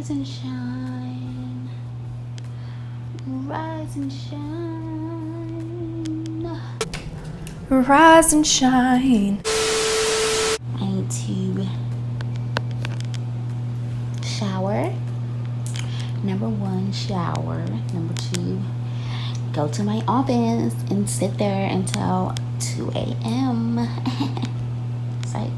Rise and shine, rise and shine, rise and shine. I need to shower. Number one, shower. Number two, go to my office and sit there until 2 a.m. Psych.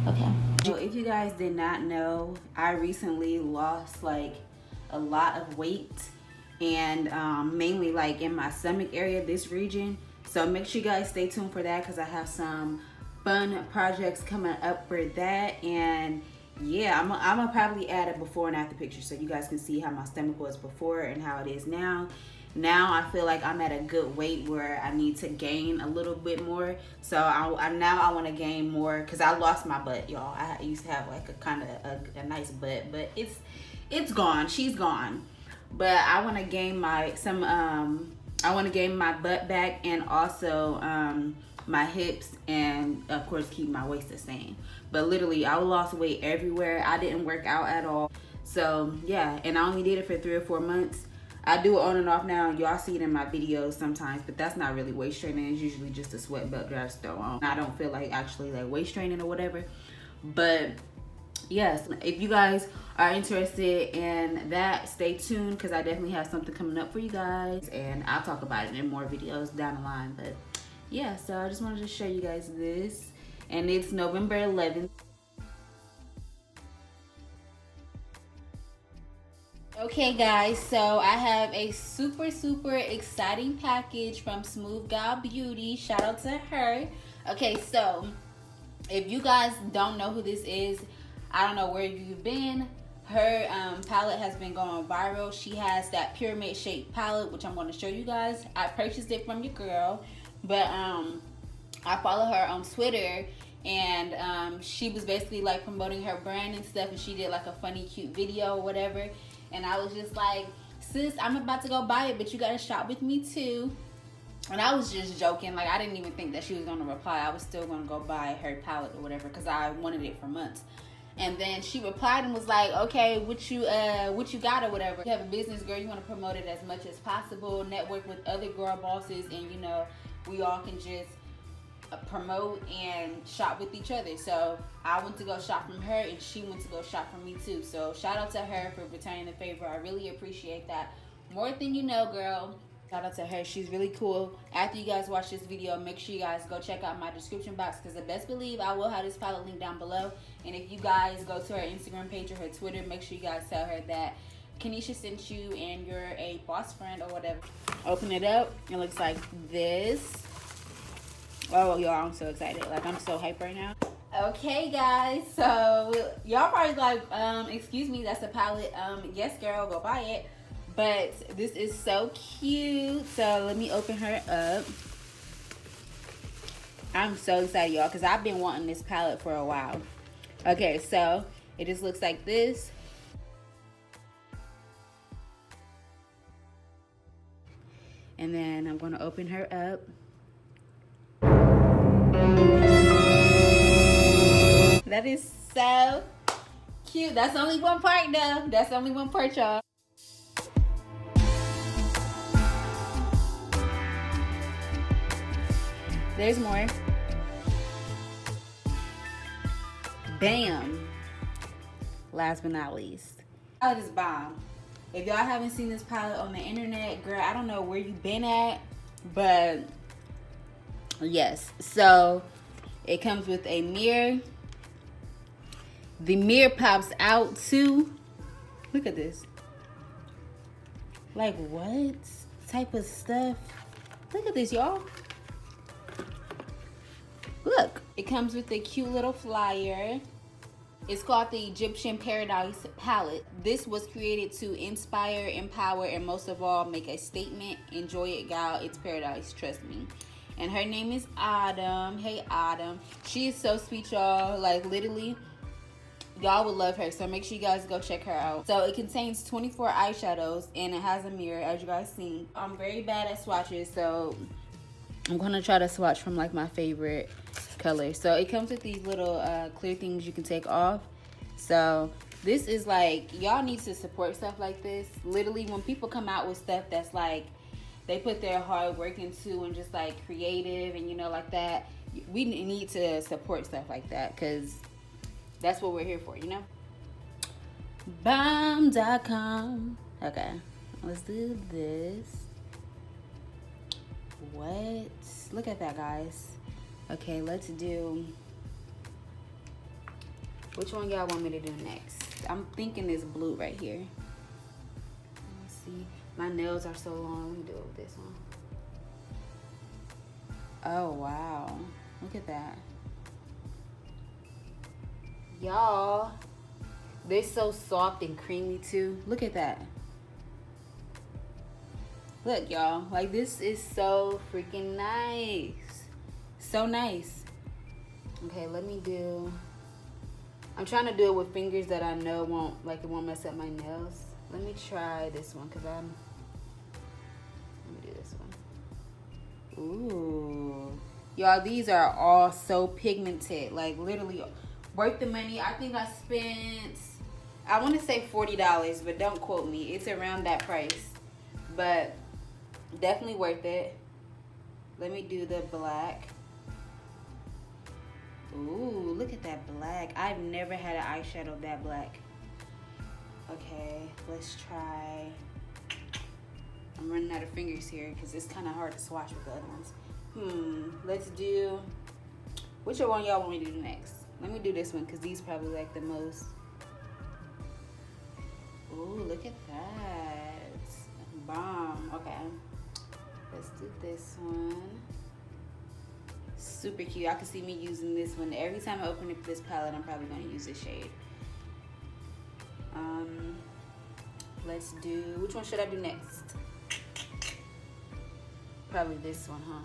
Okay. So if you guys did not know, I recently lost like a lot of weight, and mainly like in my stomach area, this region. So make sure you guys stay tuned for that, because I have some fun projects coming up for that. And yeah, I'm gonna probably add a before and after picture so you guys can see how my stomach was before and how it is now. Now I feel like I'm at a good weight where I need to gain a little bit more. So now I want to gain more, because I lost my butt, y'all. I used to have like a kind of a nice butt, but it's gone. She's gone. But I want to gain my butt back, and also my hips, and of course keep my waist the same. But literally I lost weight everywhere. I didn't work out at all. So yeah, and I only did it for 3 or 4 months. I do it on and off now. Y'all see it in my videos sometimes, but that's not really waist training. It's usually just a sweat belt that I just throw on. I don't feel like actually like waist training or whatever. But yes, if you guys are interested in that, stay tuned, because I definitely have something coming up for you guys, and I'll talk about it in more videos down the line. But yeah, so I just wanted to show you guys this, and it's November 11th. Okay guys, so I have a super exciting package from Smooth Gal Beauty. Shout out to her. Okay, so if you guys don't know who this is, I don't know where you've been. Her palette has been going viral. She has that pyramid shaped palette, which I'm going to show you guys. I purchased it from your girl, but I follow her on Twitter, and she was basically like promoting her brand and stuff, and she did like a funny cute video or whatever. And I was just like, sis, I'm about to go buy it, but you gotta shop with me too. And I was just joking. Like, I didn't even think that she was gonna reply. I was still gonna go buy her palette or whatever, because I wanted it for months. And then she replied and was like, okay, what you got or whatever. You have a business, girl, you wanna promote it as much as possible, network with other girl bosses, and you know, we all can just promote and shop with each other. So I went to go shop from her, and she went to go shop from me too. So shout out to her for returning the favor. I really appreciate that. More than you know, girl. Shout out to her. She's really cool. After you guys watch this video, make sure you guys go check out my description box, because the best believe I will have this palette link down below. And if you guys go to her Instagram page or her Twitter, make sure you guys tell her that Kanisha sent you and you're a boss friend or whatever. Open it up. It looks like this. Oh, y'all, I'm so excited. Like, I'm so hyped right now. Okay, guys, so y'all probably like, excuse me, that's a palette. Yes, girl, go buy it. But this is so cute. So let me open her up. I'm so excited, y'all, because I've been wanting this palette for a while. Okay, so it just looks like this. And then I'm going to open her up. That is so cute. That's only one part though. That's only one part, y'all. There's more. Bam. Last but not least. Palette is bomb. If y'all haven't seen this palette on the internet, girl, I don't know where you been at, but yes. So it comes with a mirror. The mirror pops out too. Look at this. Like, what type of stuff? Look at this, y'all. Look. It comes with a cute little flyer. It's called the Egyptian Paradise Palette. This was created to inspire, empower, and most of all, make a statement. Enjoy it, gal. It's paradise, trust me. And her name is Autumn. Hey, Autumn. She is so sweet, y'all. Like, literally, y'all would love her. So make sure you guys go check her out. So it contains 24 eyeshadows, and it has a mirror, as you guys see. I'm very bad at swatches, so I'm gonna try to swatch from like my favorite color. So it comes with these little clear things you can take off. So This is like, y'all need to support stuff like this. Literally, when people come out with stuff that's like, they put their hard work into and just like creative and, you know, like that, we need to support stuff like that, because that's what we're here for, you know? Bomb.com. Okay, let's do this. What? Look at that, guys. Okay, let's do, which one y'all want me to do next? I'm thinking this blue right here. Let's see. My nails are so long. Let me do it with this one. Oh, wow. Look at that. Y'all, they're so soft and creamy too. Look at that. Look, y'all. Like, this is so freaking nice. So nice. Okay, let me do, I'm trying to do it with fingers that I know won't, like, it won't mess up my nails. Let me try this one, because let me do this one. Ooh. Y'all, these are all so pigmented. Like, literally worth the money. I think I spent, I want to say $40, but don't quote me. It's around that price. But definitely worth it. Let me do the black. Ooh, look at that black. I've never had an eyeshadow that black. Okay, let's try. I'm running out of fingers here because it's kind of hard to swatch with the other ones. Let's do, which one y'all want me to do next? Let me do this one because these probably like the most. Ooh, look at that. Bomb. Okay, let's do this one. Super cute. I can see me using this one. Every time I open up this palette, I'm probably going to use this shade. Let's do, which one should I do next? Probably this one, huh?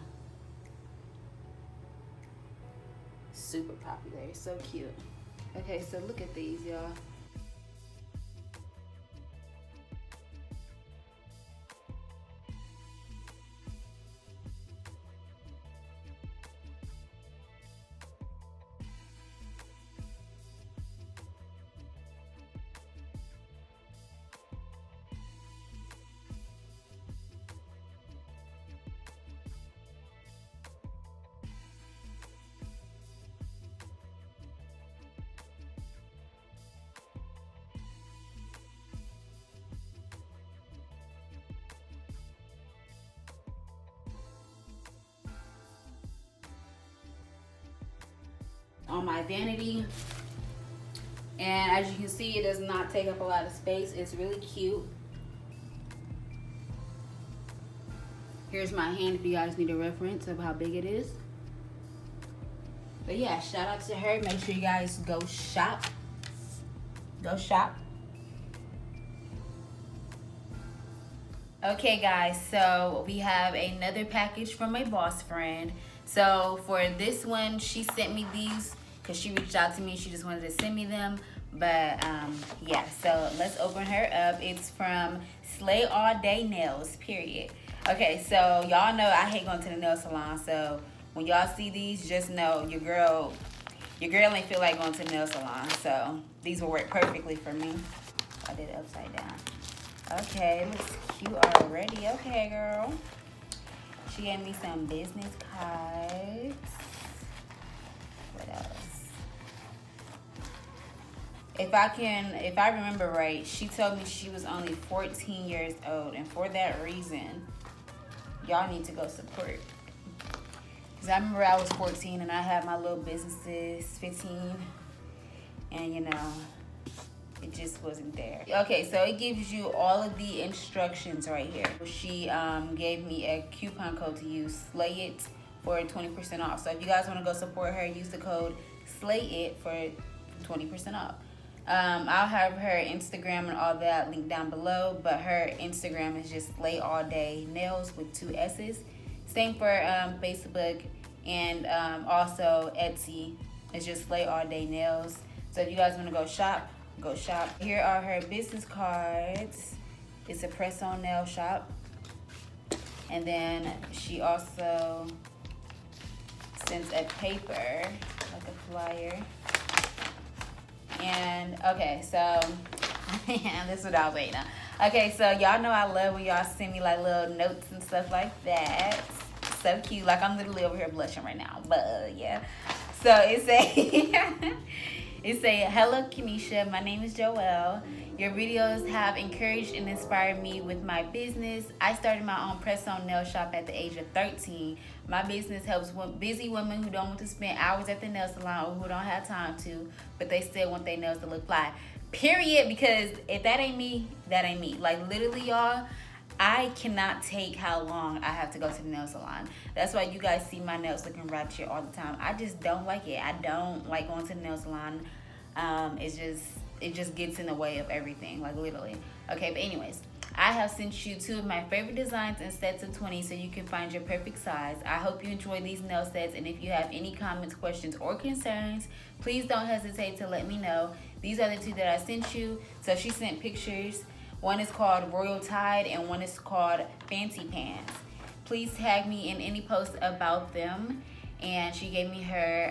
Super popular. So cute. Okay, so look at these, y'all. On my vanity, and as you can see, it does not take up a lot of space. It's really cute. Here's my hand if you guys need a reference of how big it is. But yeah, shout out to her. Make sure you guys go shop. Go shop. Okay guys, so we have another package from my boss friend. So for this one, she sent me these because she reached out to me. She just wanted to send me them. But yeah, so let's open her up. It's from Slay All Day Nails, period. Okay, so y'all know I hate going to the nail salon. So when y'all see these, just know your girl ain't feel like going to the nail salon. So these will work perfectly for me. I did it upside down. Okay, looks cute already. Okay, girl. She gave me some business cards. What else? If I remember right, she told me she was only 14 years old, and for that reason, y'all need to go support. Because I remember I was 14 and I had my little businesses, 15, and you know, it just wasn't there. Okay, so it gives you all of the instructions right here. She gave me a coupon code to use, Slay It, for 20% off. So if you guys want to go support her, use the code Slay It for 20% off. I'll have her Instagram and all that linked down below, but her Instagram is just Slay All Day Nails with 2 S's. Same for Facebook and also Etsy. It's just Slay All Day Nails. So if you guys want to go shop, go shop. Here are her business cards. It's a press-on nail shop. And then she also sends a paper, like a flyer. And okay, so this is what I was waiting on. Okay, so y'all know I love when y'all send me like little notes and stuff like that. So cute. Like I'm literally over here blushing right now. But yeah. So it say it say, hello Kenesha, my name is Joelle. Your videos have encouraged and inspired me with my business. I started my own press-on nail shop at the age of 13. My business helps busy women who don't want to spend hours at the nail salon or who don't have time to, but they still want their nails to look fly. Period, because if that ain't me, that ain't me. Like literally, y'all, I cannot take how long I have to go to the nail salon. That's why you guys see my nails looking ratchet all the time. I just don't like it. I don't like going to the nail salon. It just gets in the way of everything, like literally. Okay, but anyways, I have sent you 2 of my favorite designs in sets of 20 so you can find your perfect size. I hope you enjoy these nail sets, and if you have any comments, questions, or concerns, please don't hesitate to let me know. These are the 2 that I sent you. So she sent pictures. One is called Royal Tide and one is called Fancy Pants. Please tag me in any post about them. And she gave me her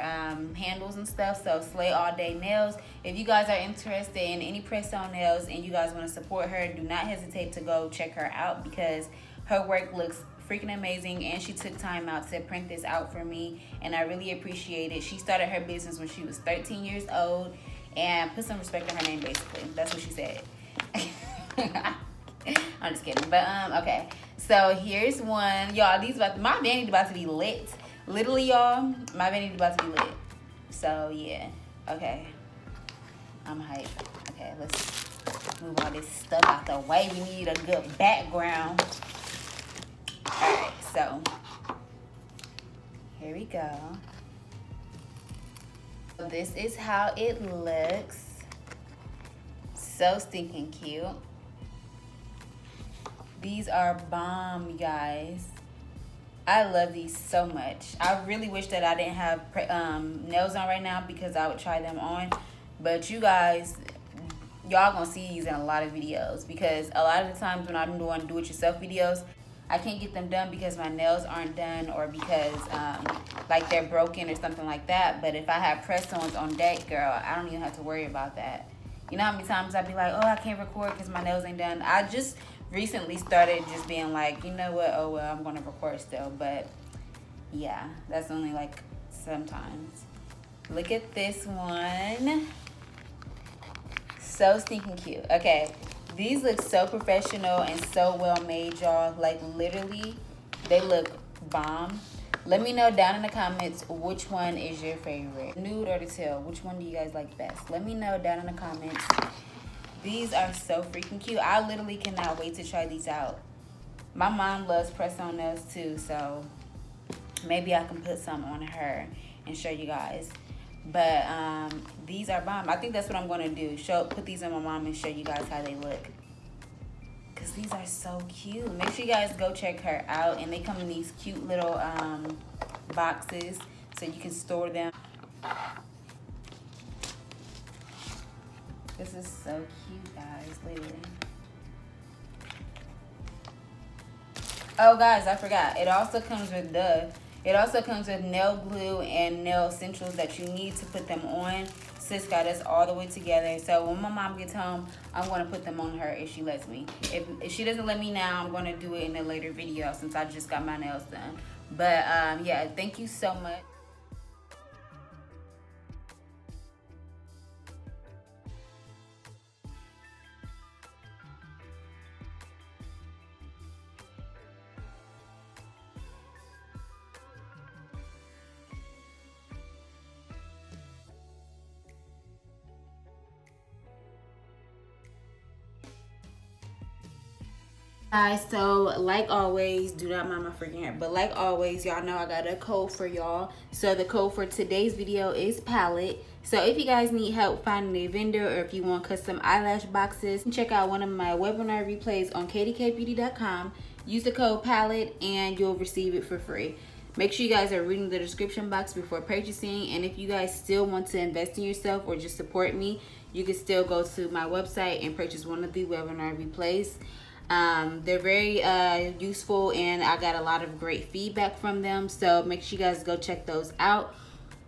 handles and stuff. So Slay All Day Nails. If you guys are interested in any press-on nails and you guys want to support her, do not hesitate to go check her out because her work looks freaking amazing, and she took time out to print this out for me, and I really appreciate it. She started her business when she was 13 years old, and put some respect on her name, basically. That's what she said. I'm just kidding, but okay. So here's one, y'all. My vanity about to be lit. Literally, y'all, my vanity about to be lit. So yeah, okay. I'm hyped. Okay, let's move all this stuff out the way. We need a good background. All right, so here we go. This is how it looks. So stinking cute. These are bomb, you guys. I love these so much. I really wish that I didn't have nails on right now because I would try them on. But you guys, y'all gonna see these in a lot of videos because a lot of the times when I'm doing do-it-yourself videos, I can't get them done because my nails aren't done or because like they're broken or something like that. But if I have press-ons on deck, girl, I don't even have to worry about that. You know how many times I'd be like, oh, I can't record because my nails ain't done. I just recently started just being like, you know what, oh well, I'm gonna record still. But yeah, that's only like sometimes. Look at this one. So stinking cute. Okay, these look so professional and so well made, y'all. Like literally, they look bomb. Let me know down in the comments which one is your favorite, nude or the teal. Which one do you guys like best? Let me know down in the comments. These are so freaking cute. I literally cannot wait to try these out. My mom loves press-on nails too, so maybe I can put some on her and show you guys. But these are bomb. I think that's what I'm gonna do. Put these on my mom and show you guys how they look. Cause these are so cute. Make sure you guys go check her out, and they come in these cute little boxes so you can store them. This is so cute, guys, literally. Oh, guys, I forgot. It also comes with nail glue and nail essentials that you need to put them on. Sis got us all the way together. So when my mom gets home, I'm going to put them on her if she lets me. If she doesn't let me now, I'm going to do it in a later video since I just got my nails done. But yeah, thank you so much. Guys, so like always, do not mind my freaking hair, but like always, y'all know I got a code for y'all. So the code for today's video is palette. So if you guys need help finding a vendor or if you want custom eyelash boxes, check out one of my webinar replays on kdkbeauty.com. Use the code palette and you'll receive it for free. Make sure you guys are reading the description box before purchasing, and if you guys still want to invest in yourself or just support me, you can still go to my website and purchase one of the webinar replays. They're very useful, and I got a lot of great feedback from them, so make sure you guys go check those out.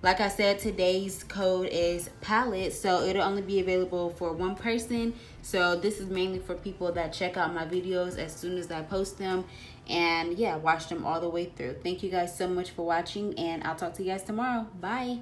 Like I said, today's code is palette, so it'll only be available for one person. So this is mainly for people that check out my videos as soon as I post them, and yeah, watch them all the way through. Thank you guys so much for watching, and I'll talk to you guys tomorrow. Bye.